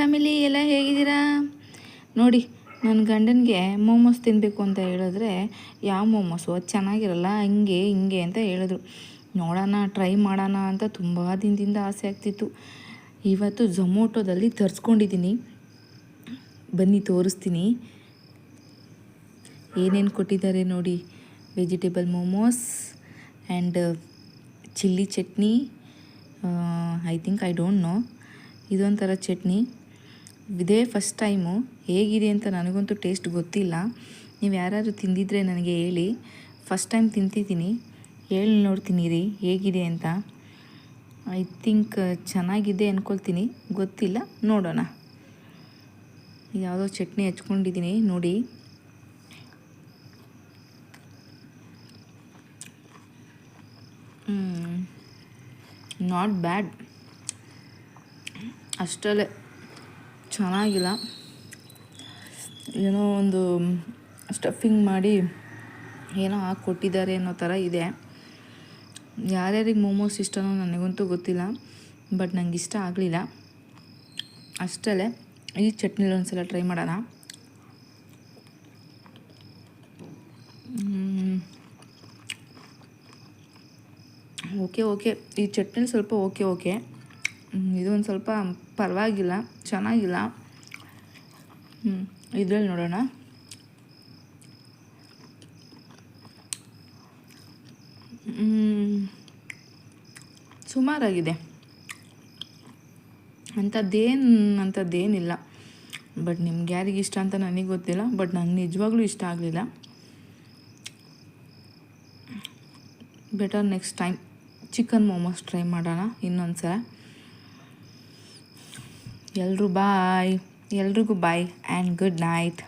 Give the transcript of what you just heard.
Family ಎಲ್ಲ ಹೇಗಿದ್ದೀರಾ? ನೋಡಿ, ನನ್ನ ಗಂಡನಿಗೆ ಮೋಮೋಸ್ ತಿನ್ನಬೇಕು ಅಂತ ಹೇಳಿದ್ರೆ ಯಾವ ಮೋಮೋಸು ಅದು ಚೆನ್ನಾಗಿರಲ್ಲ, ಹಂಗೆ ಹಿಂಗೆ ಅಂತ ಹೇಳಿದ್ರು. ನೋಡೋಣ, ಟ್ರೈ ಮಾಡೋಣ ಅಂತ ತುಂಬ ದಿನದಿಂದ ಆಸೆ ಆಗ್ತಿತ್ತು. ಇವತ್ತು ಝೊಮೋಟೋದಲ್ಲಿ ತರಿಸ್ಕೊಂಡಿದ್ದೀನಿ. ಬನ್ನಿ ತೋರಿಸ್ತೀನಿ ಏನೇನು ಕೊಟ್ಟಿದ್ದಾರೆ ನೋಡಿ. Vegetable momos and chilli chutney, I don't know, ಇದೊಂಥರ ಚಟ್ನಿ. ಇದೇ ಫಸ್ಟ್ ಟೈಮು. ಹೇಗಿದೆ ಅಂತ ನನಗಂತೂ ಟೇಸ್ಟ್ ಗೊತ್ತಿಲ್ಲ. ನೀವು ಯಾರಾದರೂ ತಿಂದಿದ್ರೆ ನನಗೆ ಹೇಳಿ. ಫಸ್ಟ್ ಟೈಮ್ ತಿಂತಿದ್ದೀನಿ, ಹೇಳಿ ನೋಡ್ತೀನಿ ರೀ ಹೇಗಿದೆ ಅಂತ. ಐ ಥಿಂಕ್ ಚೆನ್ನಾಗಿದೆ ಅಂದ್ಕೊಳ್ತೀನಿ, ಗೊತ್ತಿಲ್ಲ, ನೋಡೋಣ. ಯಾವುದೋ ಚಟ್ನಿ ಹಚ್ಕೊಂಡಿದ್ದೀನಿ ನೋಡಿ. ನಾಟ್ ಬ್ಯಾಡ್, ಅಷ್ಟಲ್ಲೇ ಚೆನ್ನಾಗಿಲ್ಲ. ಏನೋ ಒಂದು ಸ್ಟಫಿಂಗ್ ಮಾಡಿ ಏನೋ ಹಾಕ್ಕೊಟ್ಟಿದ್ದಾರೆ ಅನ್ನೋ ಥರ ಇದೆ. ಯಾರ್ಯಾರಿಗೆ ಮೋಮೋಸ್ ಇಷ್ಟನೋ ನನಗಂತೂ ಗೊತ್ತಿಲ್ಲ, ಬಟ್ ನನಗೆ ಇಷ್ಟ ಆಗಲಿಲ್ಲ. ಅಷ್ಟಲ್ಲೇ ಈ ಚಟ್ನಿಲಿ ಒಂದು ಸಲ ಟ್ರೈ ಮಾಡೋಣ. ಓಕೆ, ಈ ಚಟ್ನಿ ಸ್ವಲ್ಪ ಓಕೆ. ಇದೊಂದು ಸ್ವಲ್ಪ ಪರವಾಗಿಲ್ಲ, ಚೆನ್ನಾಗಿಲ್ಲ. ಇದರಲ್ಲಿ ನೋಡೋಣ. ಸುಮಾರಾಗಿದೆ, ಅಂಥದ್ದೇನಿಲ್ಲ. ಬಟ್ ನಿಮ್ಗೆ ಯಾರಿಗೆ ಇಷ್ಟ ಅಂತ ನನಗೆ ಗೊತ್ತಿಲ್ಲ, ಬಟ್ ನಂಗೆ ನಿಜವಾಗ್ಲೂ ಇಷ್ಟ ಆಗಲಿಲ್ಲ. Better next time chicken momos try ಮಾಡೋಣ ಇನ್ನೊಂದು ಸಲ. ಎಲ್ರಿಗೂ ಬಾಯ್ ಆ್ಯಂಡ್ ಗುಡ್ ನೈಟ್.